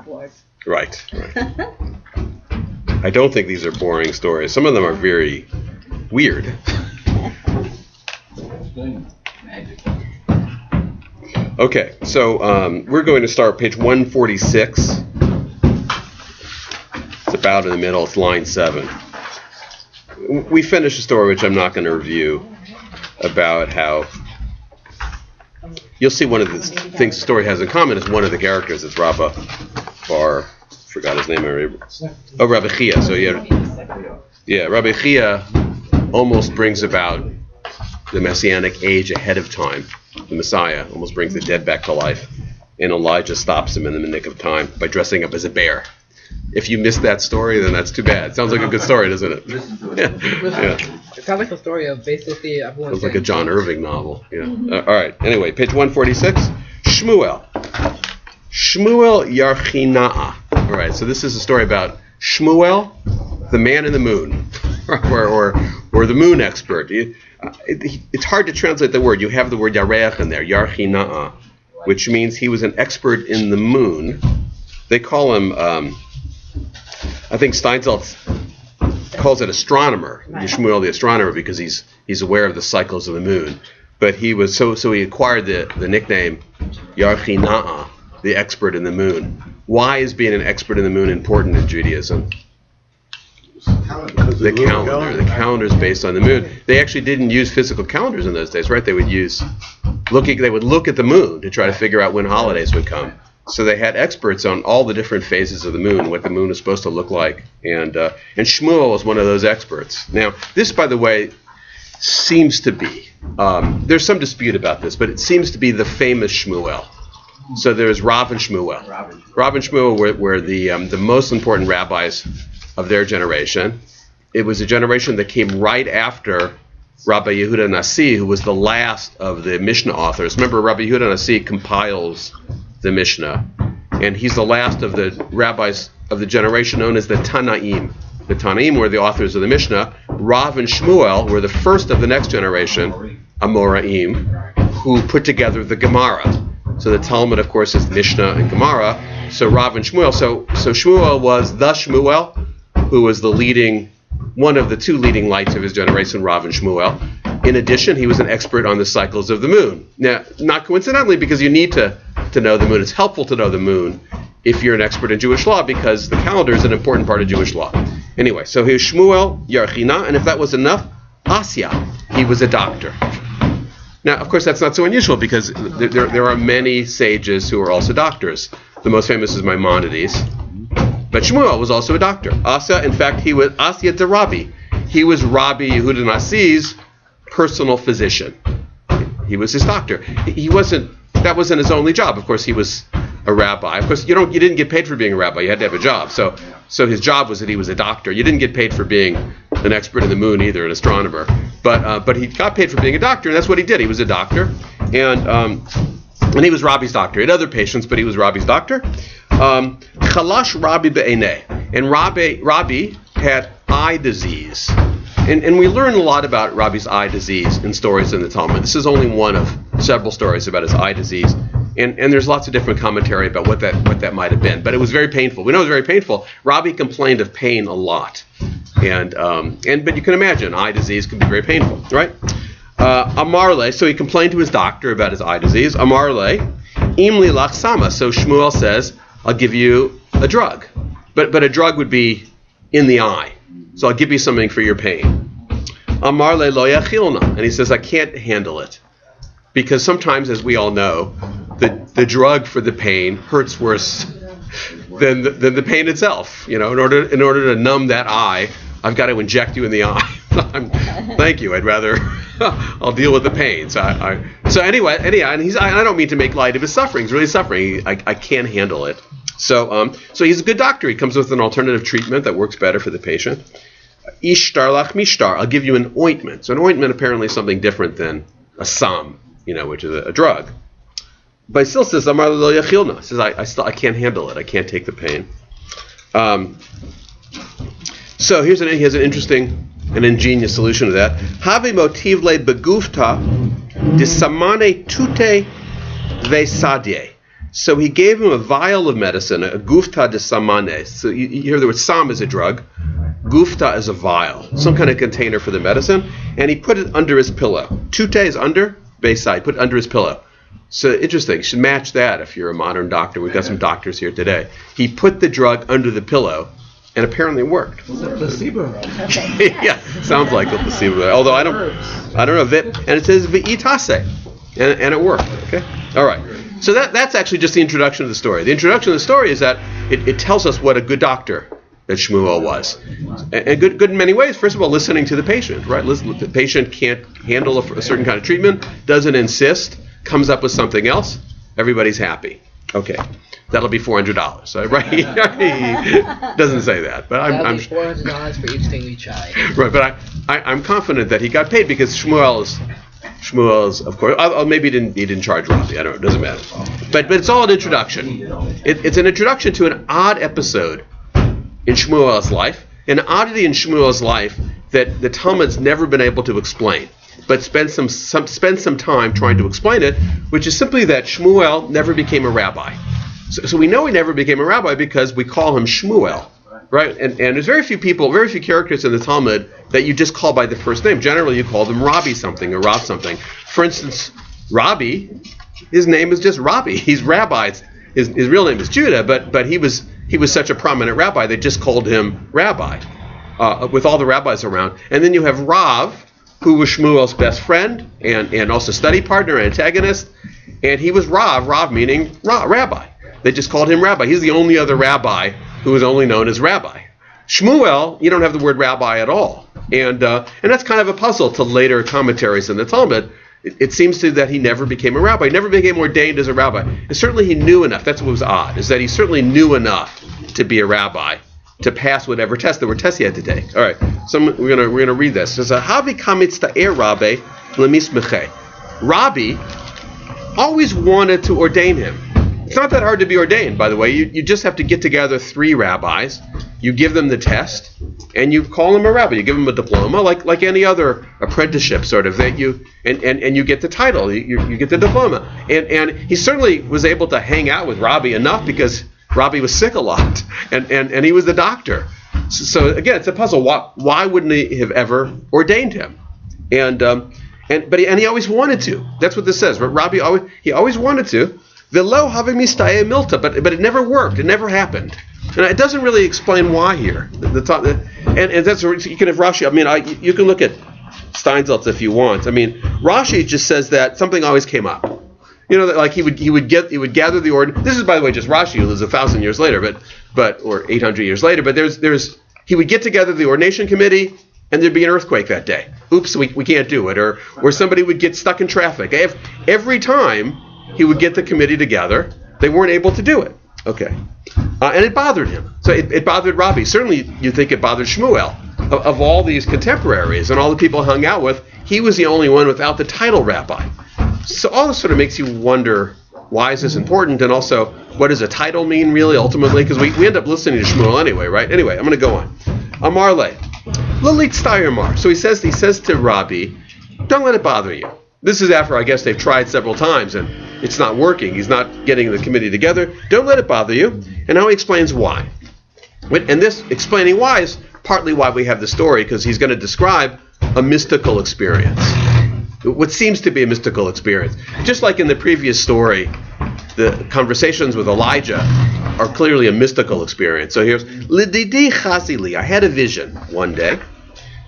chalkboard. Right. I don't think these are boring stories. Some of them are very weird. Okay, so we're going to start page 146. It's about in the middle. It's line 7. We finished a story which I'm not going to review about how you'll see one of the things the story has in common is one of the characters is Rabbi Bar. Forgot his name already. Oh, Rabbi Chia. So Rabbi Chia almost brings about the Messianic age ahead of time. The Messiah almost brings the dead back to life, and Elijah stops him in the nick of time by dressing up as a bear. If you missed that story, then that's too bad. Sounds like a good story, doesn't it? Yeah. It sounds like a story of basically everyone. Sounds like a John Irving novel. Yeah. All right. Anyway, page 146. Shmuel Yarchina'ah. All right. So this is a story about Shmuel, the man in the moon, or the moon expert. It's hard to translate the word. You have the word Yareach in there, Yarchina'ah, which means he was an expert in the moon. They call him, I think Steinsaltz calls it astronomer, Shmuel the astronomer, because he's aware of the cycles of the moon. But he was so he acquired the nickname Yarchina'ah, the expert in the moon. Why is being an expert in the moon important in Judaism? The calendar is based on the moon. They actually didn't use physical calendars in those days, right? They would look at the moon to try to figure out when holidays would come. So they had experts on all the different phases of the moon, what the moon is supposed to look like, and Shmuel was one of those experts. Now, this, by the way, seems to be there's some dispute about this, but it seems to be the famous Shmuel. So there's Rav and Shmuel. Rav and Shmuel were the most important rabbis of their generation. It was a generation that came right after Rabbi Yehuda Nasi, who was the last of the Mishnah authors. Remember, Rabbi Yehuda Nasi compiles the Mishnah, and he's the last of the rabbis of the generation known as the Tanaim. The Tanaim were the authors of the Mishnah. Rav and Shmuel were the first of the next generation, Amoraim, who put together the Gemara. So the Talmud, of course, is Mishnah and Gemara. So Rav and Shmuel. So Shmuel was the Shmuel, who was one of the two leading lights of his generation, Rav and Shmuel. In addition, he was an expert on the cycles of the moon. Now, not coincidentally, because you need to know the moon. It's helpful to know the moon if you're an expert in Jewish law, because the calendar is an important part of Jewish law. Anyway, so he was Shmuel Yarchina, and if that was enough, Asya, he was a doctor. Now, of course, that's not so unusual, because there are many sages who are also doctors. The most famous is Maimonides. But Shmuel was also a doctor. Asya, in fact, he was Asya the Rabbi. He was Rabbi Yehuda Nasi's personal physician. He was his doctor. That wasn't his only job. Of course, he was a rabbi. Of course, you didn't get paid for being a rabbi. You had to have a job. So his job was that he was a doctor. You didn't get paid for being an expert in the moon either, an astronomer. But he got paid for being a doctor, and that's what he did. He was a doctor, and he was Rabbi's doctor. He had other patients, but he was Rabbi's doctor. Chalash Rabbi be'eneh, and Rabbi had eye disease. And we learn a lot about Rabbi's eye disease in stories in the Talmud. This is only one of several stories about his eye disease. And there's lots of different commentary about what that might have been. But it was very painful. We know it was very painful. Rabbi complained of pain a lot. But you can imagine, eye disease can be very painful, right? Amarle, so he complained to his doctor about his eye disease. Amarle, imli lachsama. So Shmuel says, I'll give you a drug. But a drug would be in the eye. So I'll give you something for your pain. Amarle lo yachilna. And he says, I can't handle it. Because sometimes, as we all know, the drug for the pain hurts worse than the pain itself. In order to numb that eye, I've got to inject you in the eye. Thank you. I'd rather I'll deal with the pain. So anyway, and I don't mean to make light of his suffering. He's really suffering. I can't handle it. So he's a good doctor. He comes with an alternative treatment that works better for the patient. Ishtar lach mishtar. I'll give you an ointment. So an ointment apparently is something different than a sam, which is a drug. But he still says, Amar lo yachilna. He says, I can't handle it. I can't take the pain. So he has an interesting and ingenious solution to that. Have motiv le begufta disamane tute vesadie. So he gave him a vial of medicine, a gufta de samane. So you hear the word sam is a drug, gufta is a vial, some kind of container for the medicine, and he put it under his pillow. Chute is under, base side, put it under his pillow. So interesting, you should match that if you're a modern doctor. We've got some doctors here today. He put the drug under the pillow, and apparently it worked. It's a placebo. Yeah, sounds like a placebo. Although I don't know if it, and it says v'itase, and it worked. Okay, all right. So that's actually just the introduction of the story. The introduction of the story is that it tells us what a good doctor that Shmuel was, and good in many ways. First of all, listening to the patient, right? Listen, the patient can't handle a certain kind of treatment, doesn't insist, comes up with something else. Everybody's happy. Okay, that'll be $400, right? Doesn't say that, but I'm $400 for each thing we try. Right, but I'm confident that he got paid because Shmuel's of course. Maybe he didn't charge Rabbi. I don't know. It doesn't matter. But it's all an introduction. It's an introduction to an odd episode in Shmuel's life, an oddity in Shmuel's life that the Talmud's never been able to explain, but spend some time trying to explain it, which is simply that Shmuel never became a rabbi. So we know he never became a rabbi because we call him Shmuel, right? And there's very few characters in the Talmud that you just call by the first name. Generally, you call them Rabbi something or Rav something. For instance, Rabbi, his name is just Rabbi. He's Rabbi. His real name is Judah, but he was such a prominent rabbi, they just called him Rabbi, with all the rabbis around. And then you have Rav, who was Shmuel's best friend and also study partner and antagonist, and he was Rav meaning rabbi. They just called him Rabbi. He's the only other rabbi who was only known as Rabbi. Shmuel, you don't have the word rabbi at all, and that's kind of a puzzle to later commentaries in the Talmud. It seems to that he never became a rabbi, never became ordained as a rabbi. And certainly he knew enough. That's what was odd, is that he certainly knew enough to be a rabbi, to pass whatever test. There were tests he had to take. All right, so we're gonna read this. It says, "Havi kamitz ta'er Rabbi lemismeche." Rabbi always wanted to ordain him. It's not that hard to be ordained, by the way. You just have to get together 3 rabbis. You give them the test, and you call them a rabbi. You give them a diploma, like any other apprenticeship, sort of. That you get the title. You get the diploma. And he certainly was able to hang out with Rabbi enough because Rabbi was sick a lot, and he was the doctor. So again, it's a puzzle. Why wouldn't he have ever ordained him? But he always wanted to. That's what this says. Rabbi always wanted to. Velo having mistaya milta, but it never worked. It never happened. And it doesn't really explain why here. And that's you can have Rashi. I mean, you can look at Steinsaltz if you want. I mean, Rashi just says that something always came up. You know, that like he would gather the ordination. This is, by the way, just Rashi, who lives 1,000 years later, or 800 years later. But he would get together the ordination committee, and there'd be an earthquake that day. Oops, we can't do it, or somebody would get stuck in traffic. Every time he would get the committee together, they weren't able to do it. Okay. And it bothered him. So it bothered Rabbi. Certainly you think it bothered Shmuel. Of all these contemporaries and all the people hung out with, he was the only one without the title rabbi. So all this sort of makes you wonder, why is this important? And also, what does a title mean really ultimately? Because we end up listening to Shmuel anyway, right? Anyway, I'm going to go on. Amar le. Lalit Steyermar. So he says to Rabbi, don't let it bother you. This is after, I guess, they've tried several times and it's not working. He's not getting the committee together. Don't let it bother you. And now he explains why. And this explaining why is partly why we have the story, because he's going to describe a mystical experience. What seems to be a mystical experience. Just like in the previous story, the conversations with Elijah are clearly a mystical experience. So here's, Lididi chazili, I had a vision one day.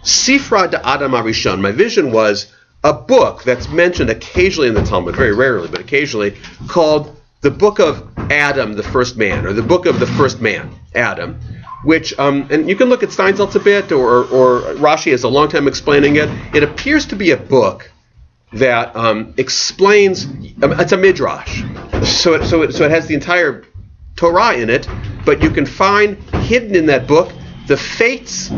Sifra de Adam Arishon, my vision was a book that's mentioned occasionally in the Talmud, very rarely, but occasionally, called the Book of Adam, the First Man, or the Book of the First Man, Adam, which, and you can look at Steinsaltz a bit, or Rashi has a long time explaining it. It appears to be a book that explains, it's a midrash, so it has the entire Torah in it, but you can find hidden in that book the fates,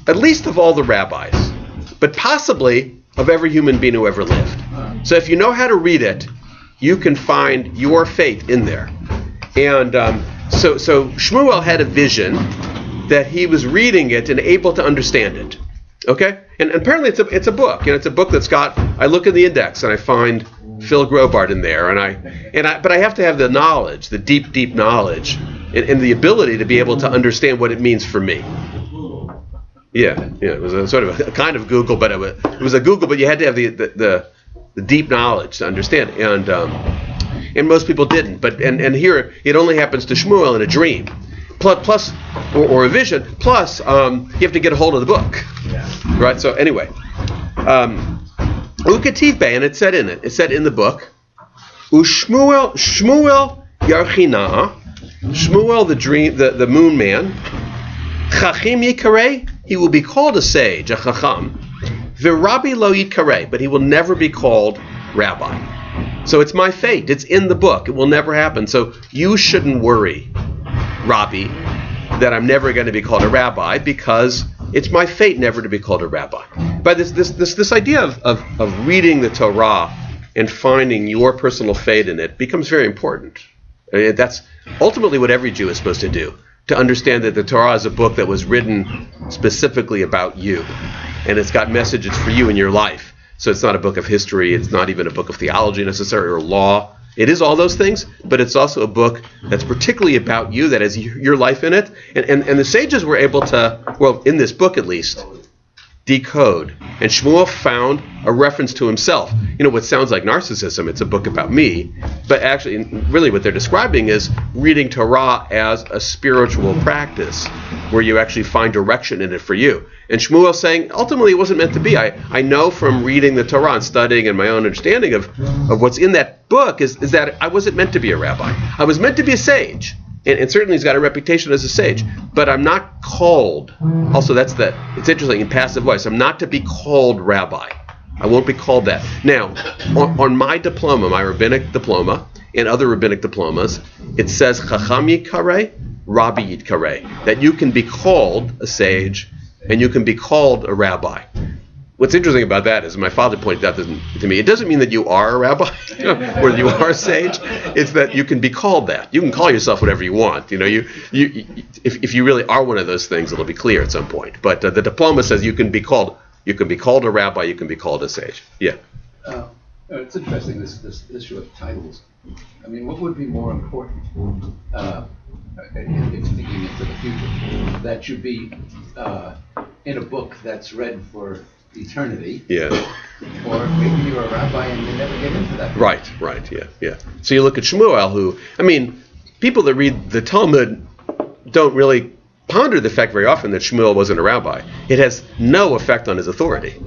at least of all the rabbis, but possibly of every human being who ever lived. So if you know how to read it, you can find your fate in there. And so Shmuel had a vision that he was reading it and able to understand it. Okay? And apparently it's a book. You know, it's a book that's got, I look in the index and I find Phil Graubart in there, but I have to have the knowledge, the deep knowledge, and the ability to be able to understand what it means for me. Yeah. It was a sort of a kind of Google, but it was a Google, but you had to have the deep knowledge to understand, and most people didn't. But and here it only happens to Shmuel in a dream, plus or a vision. Plus, you have to get a hold of the book, right? So anyway, Ukativ Bay, and it said in the book, Shmuel Yarchina, Shmuel the moon man, Chachim Yikarei, he will be called a sage, a Chacham. V'Rabbi lo Yikarei, but he will never be called rabbi. So it's my fate. It's in the book. It will never happen. So you shouldn't worry, Rabbi, that I'm never going to be called a rabbi, because it's my fate never to be called a rabbi. But this idea of reading the Torah and finding your personal fate in it becomes very important. That's ultimately what every Jew is supposed to do, to understand that the Torah is a book that was written specifically about you, and it's got messages for you in your life. So it's not a book of history, it's not even a book of theology necessarily, or law. It is all those things, but it's also a book that's particularly about you, that has your life in it. And the sages were able to, well, in this book at least, decode. And Shmuel found a reference to himself. What sounds like narcissism, it's a book about me, but actually, really what they're describing is reading Torah as a spiritual practice, where you actually find direction in it for you. And Shmuel saying, ultimately it wasn't meant to be. I know from reading the Torah and studying and my own understanding of what's in that book is that I wasn't meant to be a rabbi. I was meant to be a sage. And certainly he's got a reputation as a sage, but I'm not called. Also, it's interesting in passive voice. I'm not to be called rabbi. I won't be called that. Now, on my diploma, my rabbinic diploma, and other rabbinic diplomas, it says Chacham Yikarei, Rabbi Yikarei, that you can be called a sage and you can be called a rabbi. What's interesting about that is my father pointed out to me, it doesn't mean that you are a rabbi or you are a sage. It's that you can be called that. You can call yourself whatever you want. If you really are one of those things, it'll be clear at some point. But the diploma says you can be called a rabbi, you can be called a sage. Yeah. It's interesting, this issue of titles. I mean, what would be more important, if thinking into the future, that you be in a book that's read for eternity, or maybe you're a rabbi and you never get into that. Right, yeah. So you look at Shmuel, people that read the Talmud don't really ponder the fact very often that Shmuel wasn't a rabbi. It has no effect on his authority.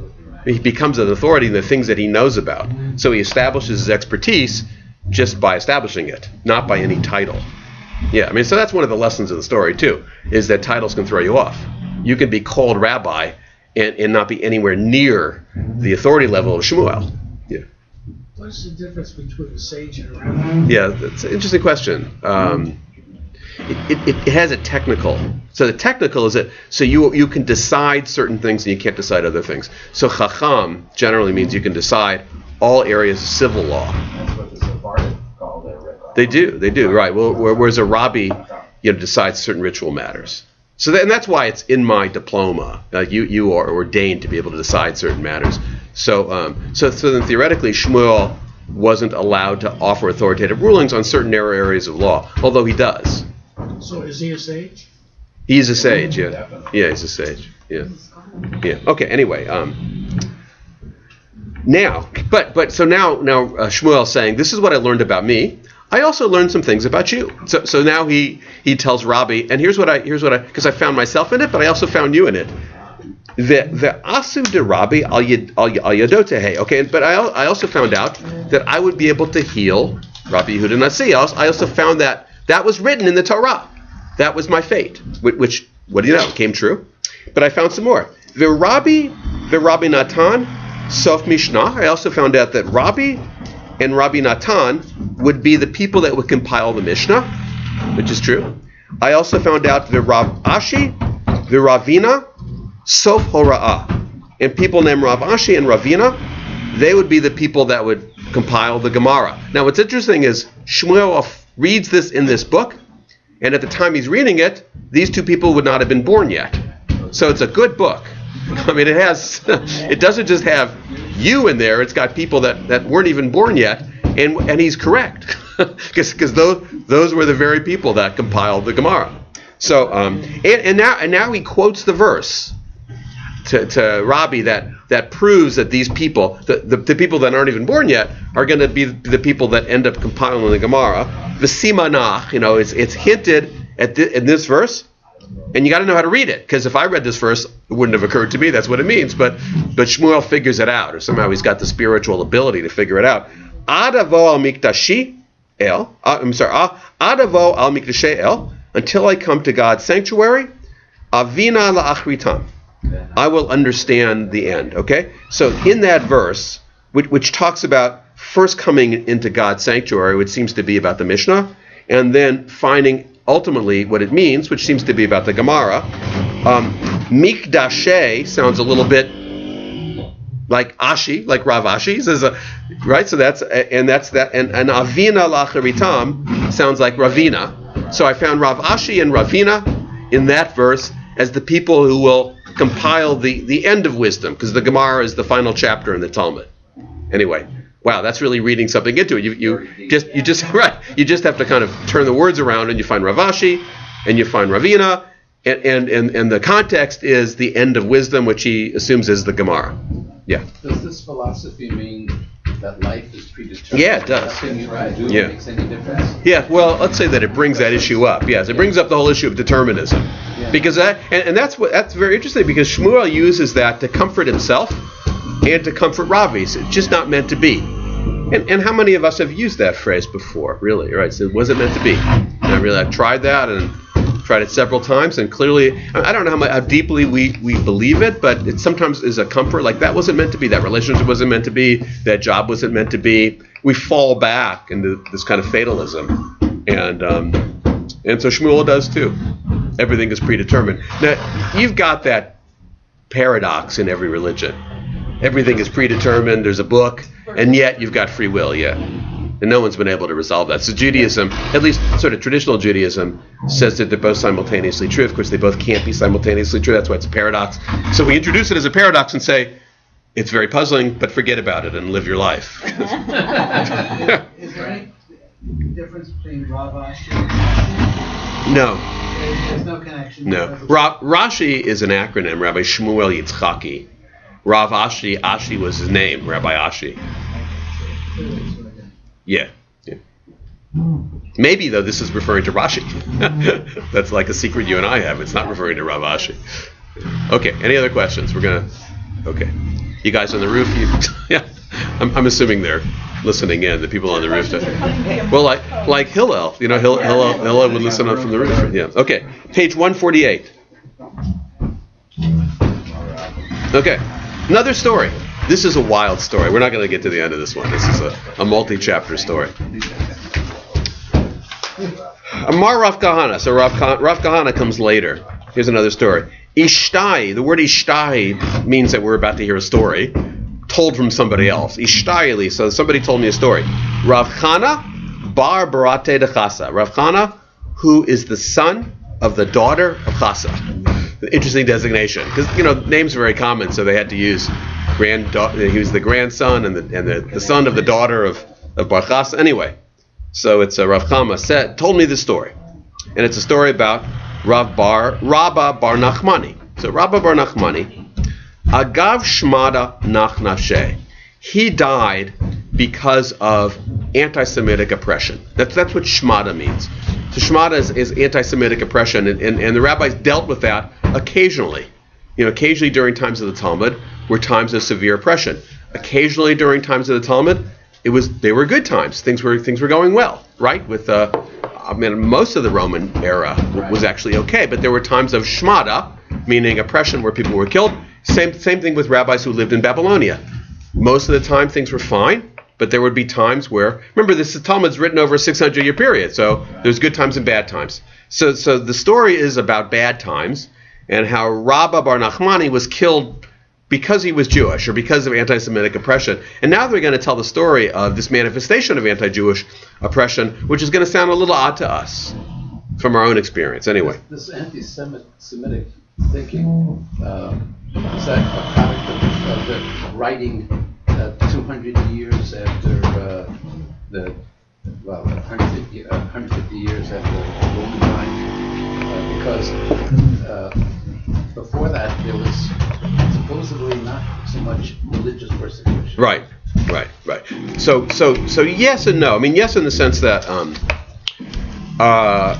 He becomes an authority in the things that he knows about. So he establishes his expertise just by establishing it, not by any title. Yeah, so that's one of the lessons of the story too, is that titles can throw you off. You can be called rabbi and not be anywhere near the authority level of Shmuel. Yeah. What's the difference between a sage and a rabbi? Yeah, that's an interesting question. It has a technical. So the technical is that so you can decide certain things and you can't decide other things. So Chacham generally means you can decide all areas of civil law. That's what the Sephardic call their rabbi. They do, right. Well, whereas a Rabbi, decides certain ritual matters. So and that's why it's in my diploma. You are ordained to be able to decide certain matters. So then theoretically, Shmuel wasn't allowed to offer authoritative rulings on certain narrow areas of law, although he does. So is he a sage? He's a sage, yeah. Yeah, he's a sage, yeah. Yeah. Okay. Anyway, now Shmuel's saying, this is what I learned about me. I also learned some things about you. So now he tells Rabbi, and here's what I because I found myself in it, but I also found you in it. The asu de Rabbi al yadotehe. Okay, but I also found out that I would be able to heal Rabbi Yehuda Nasi. I also found that was written in the Torah. That was my fate, which what do you know, came true. But I found some more. The Rabbi Natan, Sof Mishnah. I also found out that Rabbi and Rabbi Natan would be the people that would compile the Mishnah, which is true. I also found out the Rav Ashi, the Ravina, Sof Hora'ah. And people named Rav Ashi and Ravina, they would be the people that would compile the Gemara. Now what's interesting is Shmuel reads this in this book, and at the time he's reading it, these two people would not have been born yet. So it's a good book. It doesn't just have you in there. It's got people that weren't even born yet, and he's correct, because those were the very people that compiled the Gemara. So and now he quotes the verse to Rabbi that proves that these people, the people that aren't even born yet, are going to be the people that end up compiling the Gemara. The Simanach, it's hinted in this verse, and you got to know how to read it, because if I read this verse, it wouldn't have occurred to me that's what it means. But Shmuel figures it out, or somehow he's got the spiritual ability to figure it out. Adavo al mikdashi el. Adavo al mikdashi el. Until I come to God's sanctuary, avina la'achritam. I will understand the end. Okay, so in that verse, which talks about first coming into God's sanctuary, which seems to be about the Mishnah, and then finding ultimately what it means, which seems to be about the Gemara. Mikdashe sounds a little bit like Ashi, like Rav Ashi says, right? So that's that, and Avina Lacharitam sounds like Ravina. So I found Rav Ashi and Ravina in that verse as the people who will compile the end of wisdom, because the Gemara is the final chapter in the Talmud. Anyway. Wow, that's really reading something into it. You just have to kind of turn the words around, and you find Rav Ashi, and you find Ravina, and the context is the end of wisdom, which he assumes is the Gemara. Yeah. Does this philosophy mean that life is predetermined? Yeah, it does. Nothing you can do makes any difference? Yeah. Well, let's say that it brings that issue up. Yes, it brings up the whole issue of determinism, because that's very interesting, because Shmuel uses that to comfort himself and to comfort Ravi. So it's just not meant to be. And how many of us have used that phrase before, really, right? So was it meant to be? And I've tried that and tried it several times, and clearly, I don't know how deeply we believe it, but it sometimes is a comfort, like that wasn't meant to be, that relationship wasn't meant to be, that job wasn't meant to be. We fall back into this kind of fatalism. And so Shmuel does too. Everything is predetermined. Now, you've got that paradox in every religion. Everything is predetermined, there's a book, and yet you've got free will, And no one's been able to resolve that. So Judaism, at least sort of traditional Judaism, says that they're both simultaneously true. Of course, they both can't be simultaneously true. That's why it's a paradox. So we introduce it as a paradox and say, it's very puzzling, but forget about it and live your life. Is there any difference between Rav Ashi and Rashi? No. There's no connection. No. Rashi is an acronym, Rabbi Shmuel Yitzchaki. Rav Ashi was his name, Rabbi Ashi. Yeah. Maybe, though, this is referring to Rashi. That's like a secret you and I have. It's not referring to Rav Ashi. Okay, any other questions? Okay. You guys on the roof? Yeah. I'm assuming they're listening in, the people on the roof. Well, like Hillel. Hillel would listen up from the roof. Yeah. Okay, page 148. Okay. Another story. This is a wild story. We're not going to get to the end of this one. This is a multi-chapter story. Amar Rav Kahana. So Rav Kahana comes later. Here's another story. Ishtai. The word Ishtai means that we're about to hear a story told from somebody else. Ishtai. So somebody told me a story. Rav Chana bar Barate de Chasa. Rav Chana, who is the son of the daughter of Chasa. Interesting designation, because names are very common, so they had to use granddaughter. He was the grandson and the son of the daughter of Bar Chasa. Anyway, so it's Rav Chama told me this story, and it's a story about Rabba Bar Nachmani. So Rabba Bar Nachmani, Agav Shmada Nachnashe. He died because of anti-Semitic oppression. That's what Shmada means. So Shmada is anti-Semitic oppression, and the rabbis dealt with that occasionally. Occasionally during times of the Talmud were times of severe oppression. Occasionally during times of the Talmud, they were good times. Things were going well, right? With most of the Roman era was actually okay, but there were times of Shmada, meaning oppression where people were killed. Same thing with rabbis who lived in Babylonia. Most of the time things were fine, but there would be times where, remember, this Talmud's written over a 600-year period, so there's good times and bad times. So the story is about bad times and how Rabba Bar Nachmani was killed because he was Jewish or because of anti-Semitic oppression. And now they're going to tell the story of this manifestation of anti-Jewish oppression, which is going to sound a little odd to us from our own experience. Anyway. This anti-Semitic thinking, is that a product of the writing 200 years after well, 150 years after Roman time, because before that there was supposedly not so much religious persecution. Right. So yes and no. I mean, yes in the sense that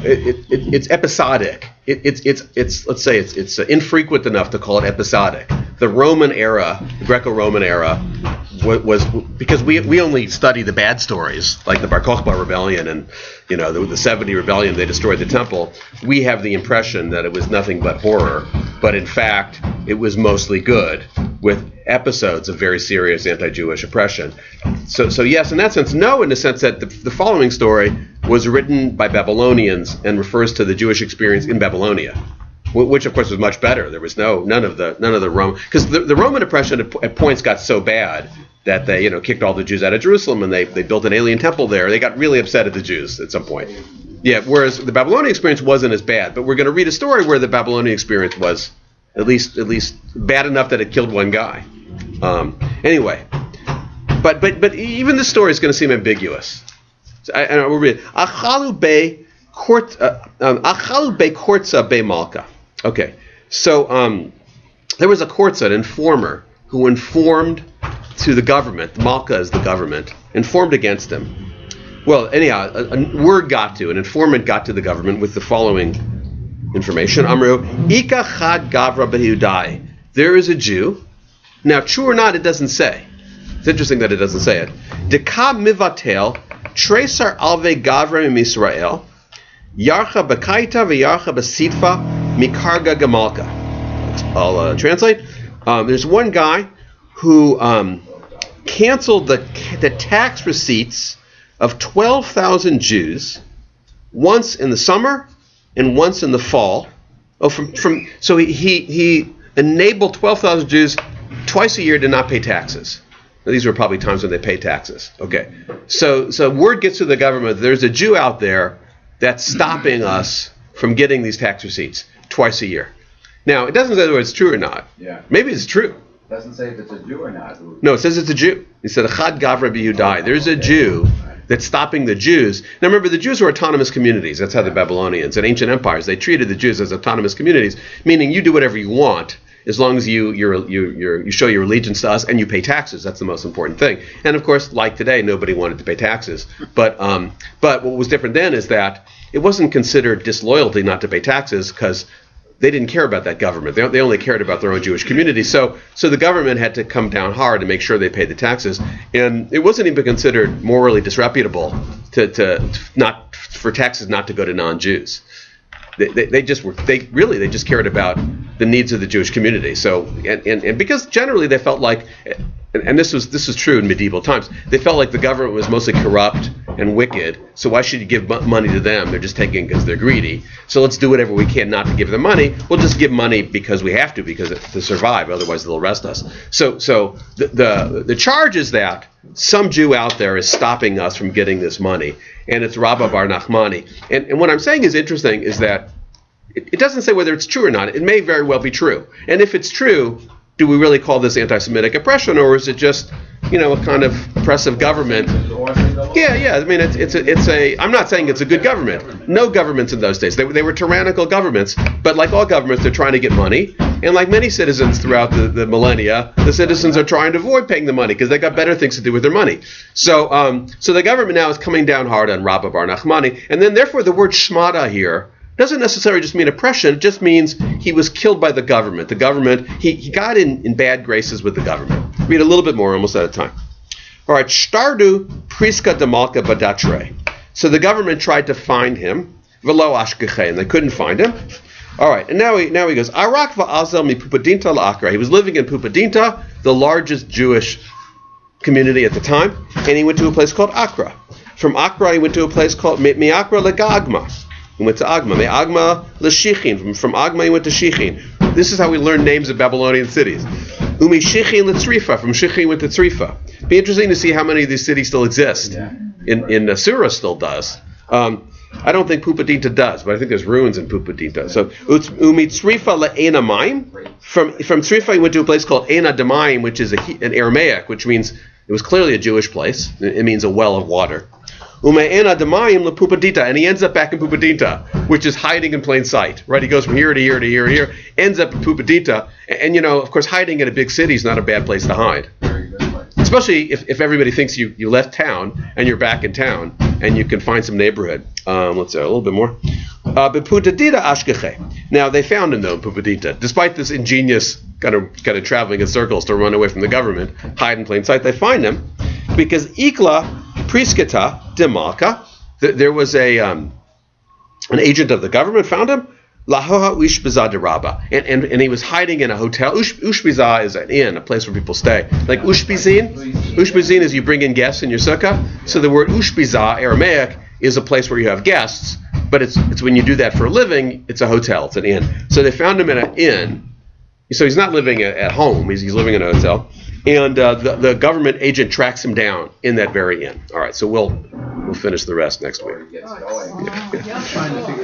it's episodic. It's let's say it's infrequent enough to call it episodic. The Roman era, the Greco-Roman era, was because we only study the bad stories like the Bar Kokhba rebellion and the 70 rebellion. They destroyed the temple. We have the impression that it was nothing but horror, but in fact it was mostly good with episodes of very serious anti-Jewish oppression. So yes, in that sense, no, in the sense that the following story was written by Babylonians and refers to the Jewish experience in Babylonia, which of course was much better. There was none of the Roman, because the Roman oppression at points got so bad that they kicked all the Jews out of Jerusalem and they built an alien temple there. They got really upset at the Jews at some point. Yeah, whereas the Babylonian experience wasn't as bad. But we're going to read a story where the Babylonian experience was at least bad enough that it killed one guy. Anyway, but even this story is going to seem ambiguous. So we'll read it. Achalu be kortza be malka. Okay, so there was a kortza, an informer, who informed to the government. Malka is the government. Informed against him. Well, anyhow, an informant got to the government with the following information. Amru, Ika chad gavra behudai. There is a Jew. Now, true or not, it doesn't say. It's interesting that it doesn't say it. Deka mivatel, tresar alve gavra misrael, yarcha bekaita v'yarcha besitfa mikarga gamalka. I'll translate. There's one guy who canceled the tax receipts of 12,000 Jews once in the summer and once in the fall. So he enabled 12,000 Jews twice a year to not pay taxes. Now, these were probably times when they paid taxes. Okay, so word gets to the government, there's a Jew out there that's stopping us from getting these tax receipts twice a year. Now, it doesn't say whether it's true or not. Yeah. Maybe it's true. It doesn't say if it's a Jew or not. No, it says it's a Jew. It said, Chad Gavra B'Yudai. There's a Jew that's stopping the Jews. Now remember, the Jews were autonomous communities. That's how the Babylonians and ancient empires, they treated the Jews as autonomous communities, meaning you do whatever you want as long as you show your allegiance to us and you pay taxes. That's the most important thing. And of course, like today, nobody wanted to pay taxes. But what was different then is that it wasn't considered disloyalty not to pay taxes because they didn't care about that government. They only cared about their own Jewish community. So the government had to come down hard to make sure they paid the taxes. And it wasn't even considered morally disreputable for taxes not to go to non-Jews. They just cared about the needs of the Jewish community. So and because generally they felt like, and this was true in medieval times, they felt like the government was mostly corrupt and wicked. So why should you give money to them? They're just taking because they're greedy. So let's do whatever we can not to give them money. We'll just give money because we have to, to survive. Otherwise they'll arrest us. So the charge is that some Jew out there is stopping us from getting this money, and it's Rabbi Bar Nachmani. And what I'm saying is interesting is that it doesn't say whether it's true or not. It may very well be true. And if it's true, do we really call this anti-Semitic oppression, or is it just, a kind of oppressive government? Yeah. I mean, I'm not saying it's a good government. No governments in those days. They were tyrannical governments, but like all governments, they're trying to get money. And like many citizens throughout the millennia, the citizens are trying to avoid paying the money because they got better things to do with their money. So the government now is coming down hard on Rabbi Bar Nachmani, and then therefore the word shmada here doesn't necessarily just mean oppression. It just means he was killed by the government. The government, he got in bad graces with the government. Read a little bit more, almost out of time. All right, Shtardu Priska Damalka Badatre. So the government tried to find him, Velo Ashkeche, and they couldn't find him. All right, and now he goes, Arak va'azel mi Pupadinta la'akra. He was living in Pupadinta, the largest Jewish community at the time, and he went to a place called Akra. From Akra, he went to a place called Mi'akra Legagma. He went to Agma. Me'agma l'Shichin. From Agma he went to Shichin. This is how we learn names of Babylonian cities. Umi Shichin l'Tzrifa. From Shichin went to Tzrifa. Be interesting to see how many of these cities still exist. Yeah. In Asura still does. I don't think Pupadinta does, but I think there's ruins in Pupadinta. So Umi Tzrifa le'ena maim. from Tzrifa he went to a place called Ein Adamayim, which is an Aramaic, which means it was clearly a Jewish place. It means a well of water. Ume Ein Adamayim lePupadita, and he ends up back in Pupadita, which is hiding in plain sight. Right? He goes from here to here to here to here, ends up in Pupadita, and of course, hiding in a big city is not a bad place to hide. Very good place. Especially if everybody thinks you left town and you're back in town and you can find some neighborhood. Let's say a little bit more. Pupadita ashkeche. Now they found him though in Pupadita, despite this ingenious kind of traveling in circles to run away from the government, hide in plain sight. They find him because Ikla Prisketa Demalka. There was an agent of the government found him. Lahoha Ushbiza de Rabba, and he was hiding in a hotel. Ushbiza is an inn, a place where people stay. Like Ushbizin is you bring in guests in your sukkah. So the word Ushbiza, Aramaic, is a place where you have guests, but it's when you do that for a living, it's a hotel, it's an inn. So they found him in an inn. So he's not living at home, he's living in a hotel. And the government agent tracks him down in that very inn. All right, so we'll finish the rest next week. Gets going. I'm trying to figure